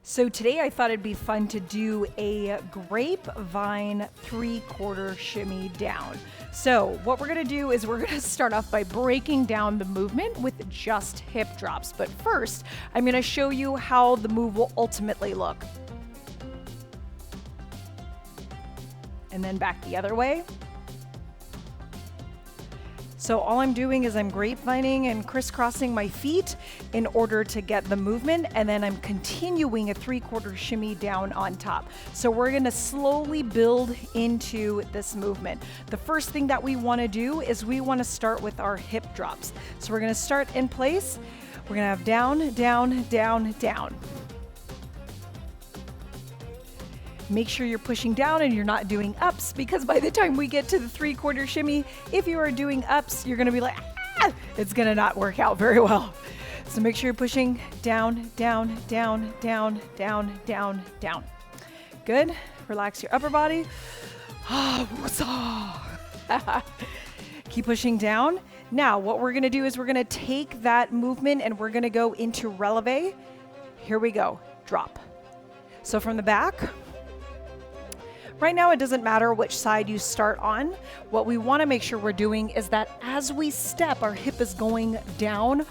So today I thought it'd be fun to do a grapevine 3/4 shimmy down. So what we're gonna do is we're gonna start off by breaking down the movement with just hip drops. But first, I'm gonna show you how the move will ultimately look. And then back the other way. So all I'm doing is I'm grapevining and crisscrossing my feet in order to get the movement, and then I'm continuing a 3/4 shimmy down on top. So we're gonna slowly build into this movement. The first thing that we wanna do is we wanna start with our hip drops. So we're gonna start in place. We're gonna have down, down, down, down. Make sure you're pushing down and you're not doing ups, because by the time we get to the 3/4 shimmy, if you are doing ups, you're gonna be like, ah! It's gonna not work out very well. So make sure you're pushing down, down, down, down, down, down, down. Good, relax your upper body. Keep pushing down. Now, what we're gonna do is we're gonna take that movement and we're gonna go into releve. Here we go, drop. So from the back, right now, it doesn't matter which side you start on. What we want to make sure we're doing is that as we step, our hip is going down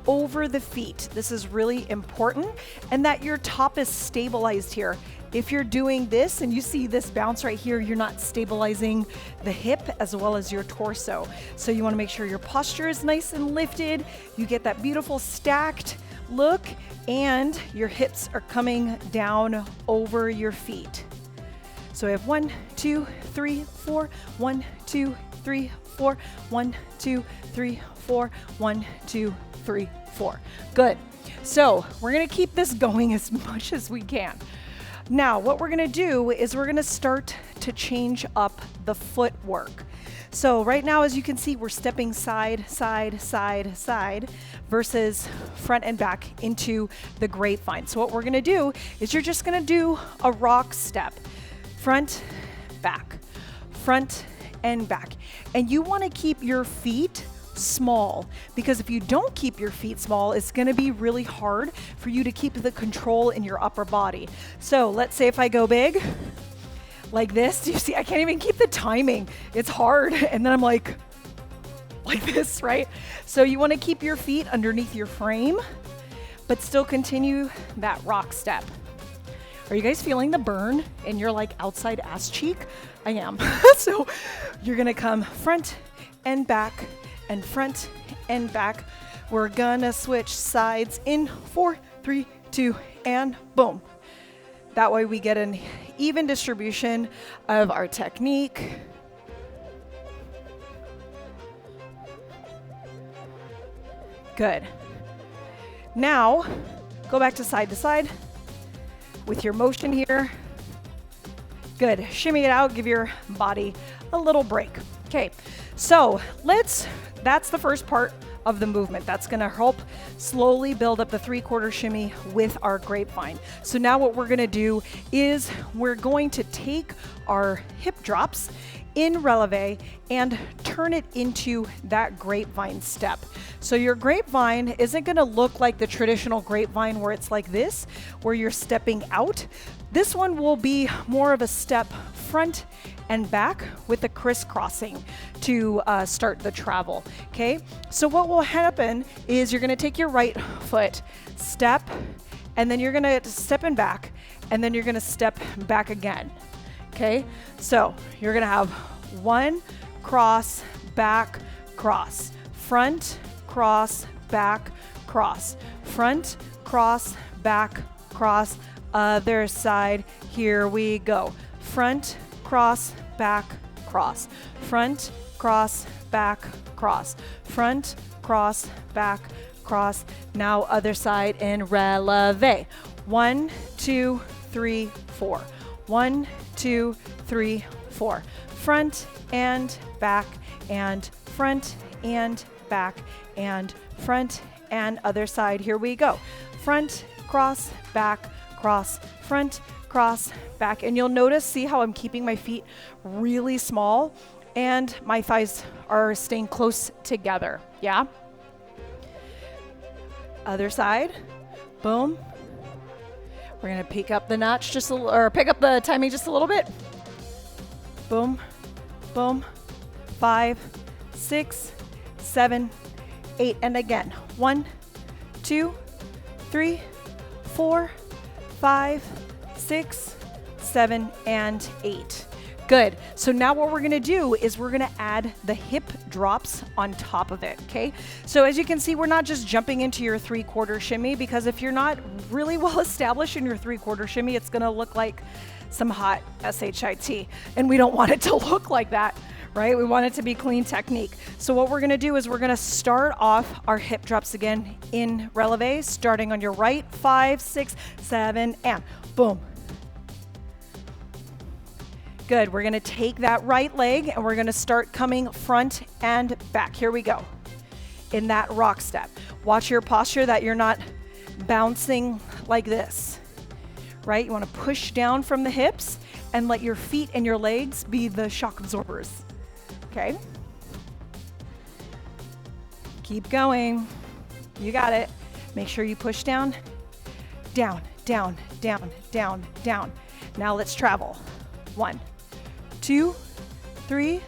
over the feet. This is really important, and that your top is stabilized here. If you're doing this and you see this bounce right here, you're not stabilizing the hip as well as your torso. So you want to make sure your posture is nice and lifted. You get that beautiful stacked look, and your hips are coming down over your feet. So we have 1, 2, 3, 4, 1, 2, 3, 4, 1, 2, 3, 4, 1, 2, 3, 4. Good. So we're gonna keep this going as much as we can. Now, what we're gonna do is we're gonna start to change up the footwork. So right now, as you can see, we're stepping side, side, side, side, versus front and back into the grapevine. So what we're gonna do is you're just gonna do a rock step. Front, back, front and back. And you want to keep your feet small, because if you don't keep your feet small, it's going to be really hard for you to keep the control in your upper body. So let's say if I go big like this, you see, I can't even keep the timing. It's hard. And then I'm like this, right? So you want to keep your feet underneath your frame, but still continue that rock step. Are you guys feeling the burn in your outside ass cheek? I am. So you're gonna come front and back and front and back. We're gonna switch sides in 4, 3, 2, and boom. That way we get an even distribution of our technique. Good. Now, go back to side with your motion here. Good. Shimmy it out, give your body a little break. Okay, so that's the first part of the movement. That's gonna help slowly build up the 3/4 shimmy with our grapevine. So now what we're gonna do is we're going to take our hip drops in releve and turn it into that grapevine step. So your grapevine isn't gonna look like the traditional grapevine where it's like this, where you're stepping out. This one will be more of a step front and back with the crisscrossing to start the travel, okay? So what will happen is you're gonna take your right foot, step, and then you're gonna step in back, and then you're gonna step back again. Okay, so you're gonna have 1 cross, back, cross, front, cross, back, cross, front, cross, back, cross, other side. Here we go. Front, cross, back, cross, front, cross, back, cross, front, cross, back, cross. Now other side in releve. 1, 2, 3, 4. 1, 2, 3, 4. Front and back and front and back and front and other side. Here we go. Front, cross, back, cross, front, cross, back. And you'll notice, see how I'm keeping my feet really small and my thighs are staying close together. Yeah? Other side. Boom. We're gonna pick up the notch just a little, or pick up the timing just a little bit. Boom, boom, 5, 6, 7, 8, and again. 1, 2, 3, 4, 5, 6, 7, and 8. Good. So now what we're gonna do is we're gonna add the hip drops on top of it, okay? So as you can see, we're not just jumping into your 3/4 shimmy, because if you're not really well established in your 3/4 shimmy, it's gonna look like some hot SHIT, and we don't want it to look like that, right? We want it to be clean technique. So what we're gonna do is we're gonna start off our hip drops again in releve, starting on your right, 5, 6, 7, and boom. Good, we're gonna take that right leg and we're gonna start coming front and back. Here we go, in that rock step. Watch your posture that you're not bouncing like this, right? You wanna push down from the hips and let your feet and your legs be the shock absorbers, okay? Keep going, you got it. Make sure you push down, down, down, down, down, down. Now let's travel. 1, 2, 3,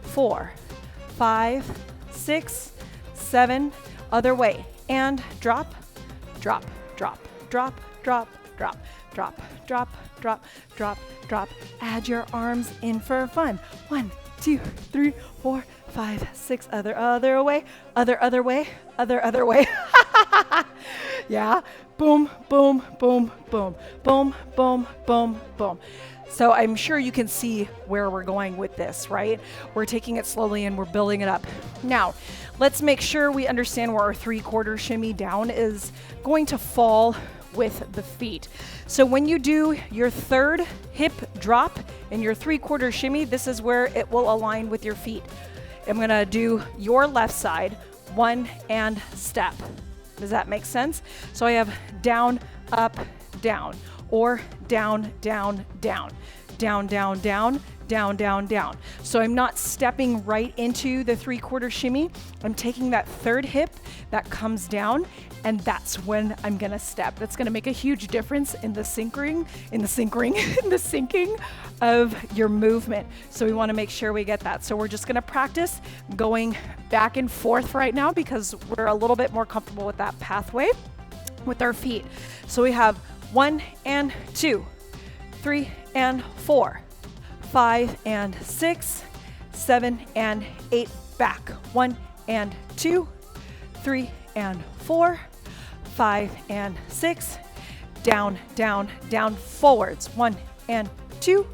4, 5, 6, 7, other way, and drop, drop, drop, drop, drop, drop, drop, drop, drop, drop, drop. Add your arms in for fun. 1, 2, 3, 4, 5, 6, other way, other way, other way. Yeah, boom, boom, boom, boom, boom, boom, boom, boom. So I'm sure you can see where we're going with this, right? We're taking it slowly and we're building it up. Now, let's make sure we understand where our 3/4 shimmy down is going to fall with the feet. So when you do your third hip drop and your 3/4 shimmy, this is where it will align with your feet. I'm gonna do your left side, 1 and step. Does that make sense? So I have down, up, down, or down, down, down, down, down, down, down, down, down. So I'm not stepping right into the 3/4 shimmy. I'm taking that third hip that comes down, and that's when I'm gonna step. That's gonna make a huge difference in the syncing, in the syncing of your movement. So we wanna make sure we get that. So we're just gonna practice going back and forth right now because we're a little bit more comfortable with that pathway with our feet. So we have 1 and 2, 3 and 4, 5 and 6, 7 and 8, back. 1 and 2, 3 and 4, 5 and 6, down, down, down, forwards. 1 and 2,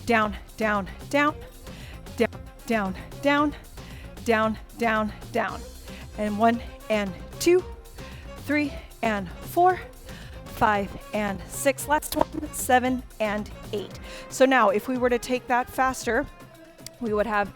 down, down, down, down, down, down, down, down, down. And 1 and 2, 3 and 4, 5 and 6, last one, 7 and 8. So now if we were to take that faster, we would have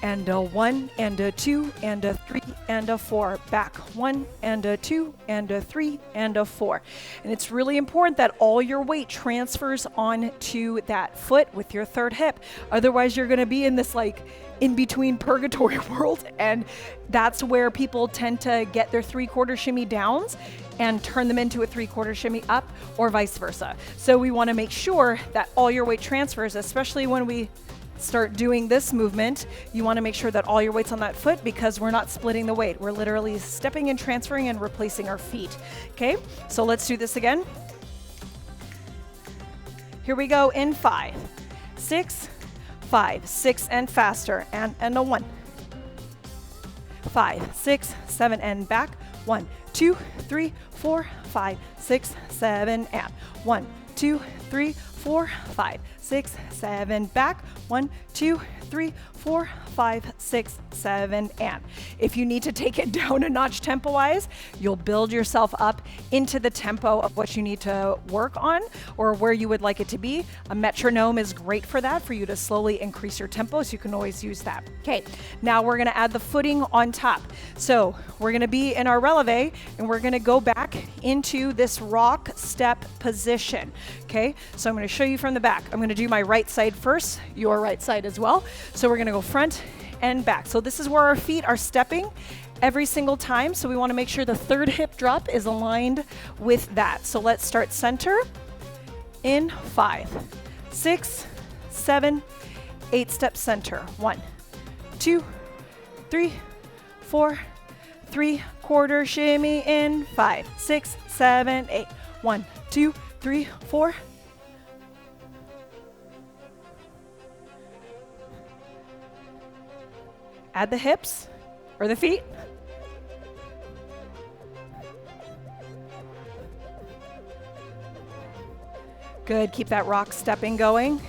and a 1 and a 2 and a 3 and a 4, back. 1 and a 2 and a 3 and a 4. And it's really important that all your weight transfers onto that foot with your third hip. Otherwise you're gonna be in this like in between purgatory world, and that's where people tend to get their 3/4 shimmy downs and turn them into a 3/4 shimmy up, or vice versa. So we wanna make sure that all your weight transfers, especially when we start doing this movement. You wanna make sure that all your weight's on that foot because we're not splitting the weight. We're literally stepping and transferring and replacing our feet. Okay, so let's do this again. Here we go in 5, 6, 5, 6 and faster, and a 1. 5, 6, 7 and back. 1, 2, 3, 4, 5, 6, 7 and 1, 2, 3, 4, 5, 6, 7 back. 1, 2, 3, 4, 5, 6, 7 and. If you need to take it down a notch tempo-wise, you'll build yourself up into the tempo of what you need to work on or where you would like it to be. A metronome is great for that, for you to slowly increase your tempo, so you can always use that. Okay, now we're gonna add the footing on top. So we're gonna be in our releve and we're gonna go back into this rock step position. Okay, so I'm gonna show you from the back. I'm gonna do my right side first, your right side as well. So we're gonna go front and back. So this is where our feet are stepping every single time. So we want to make sure the third hip drop is aligned with that. So let's start center in 5, 6, 7, 8 step center. 1, 2, 3, 4, 3/4 shimmy in 5, 6, 7, 8. 1, 2, 3, 4. Add the hips or the feet. Good, keep that rock stepping going.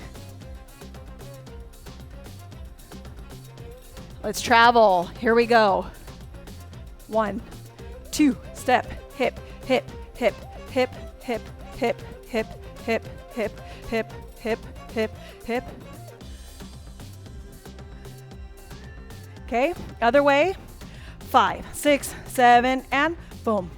Let's travel, here we go. 1, 2, step, hip, hip, hip, hip, hip, hip, hip, hip, hip, hip, hip, hip, hip. Okay, other way. 5, 6, 7, and boom.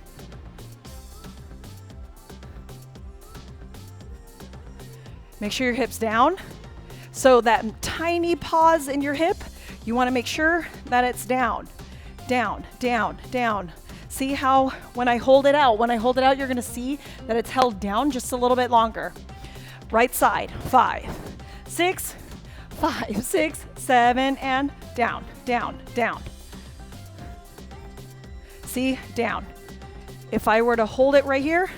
Make sure your hip's down. So that tiny pause in your hip, you want to make sure that it's down, down, down, down. See how when I hold it out, you're going to see that it's held down just a little bit longer. Right side, 5, 6, 5, 6, 7, and down, down, down. See, down. If I were to hold it right here,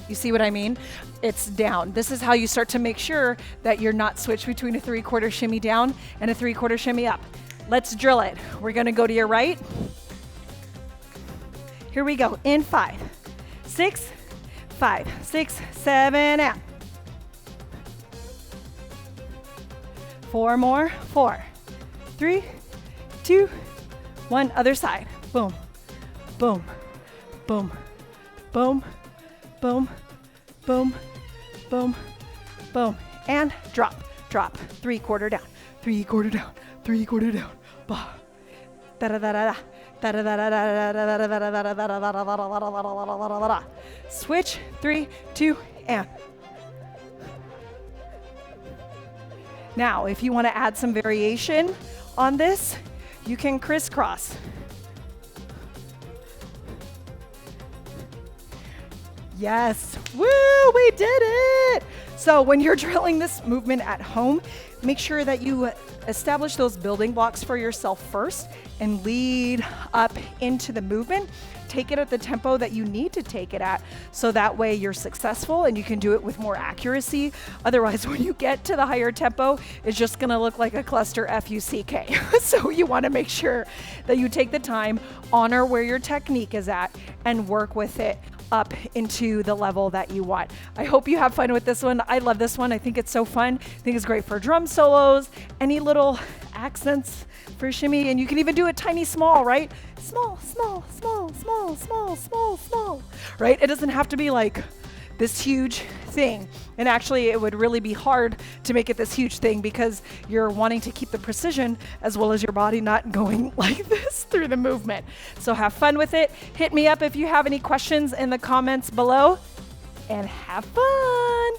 you see what I mean? It's down. This is how you start to make sure that you're not switched between a 3/4 shimmy down and a 3/4 shimmy up. Let's drill it. We're gonna go to your right. Here we go, in 5, 6, 5, 6, 7, and 4 more, 4, 3, 2, 1, other side. Boom, boom, boom, boom, boom, boom, boom, boom, and drop, drop, 3/4 down, 3/4 down, 3/4 down, bah, da da da da da. Switch, 3, 2, and. Now, if you want to add some variation on this, you can crisscross. Yes, woo, we did it. So when you're drilling this movement at home, make sure that you establish those building blocks for yourself first and lead up into the movement. Take it at the tempo that you need to take it at, so that way you're successful and you can do it with more accuracy. Otherwise, when you get to the higher tempo, it's just gonna look like a cluster F-U-C-K. So you wanna make sure that you take the time, honor where your technique is at, and work with it up into the level that you want. I hope you have fun with this one. I love this one. I think it's so fun. I think it's great for drum solos, any little accents for shimmy, and you can even do it tiny small, right? Small, small, small, small, small, small, small, right? It doesn't have to be like this huge thing. And actually, it would really be hard to make it this huge thing because you're wanting to keep the precision as well as your body not going like this through the movement. So have fun with it. Hit me up if you have any questions in the comments below, and have fun.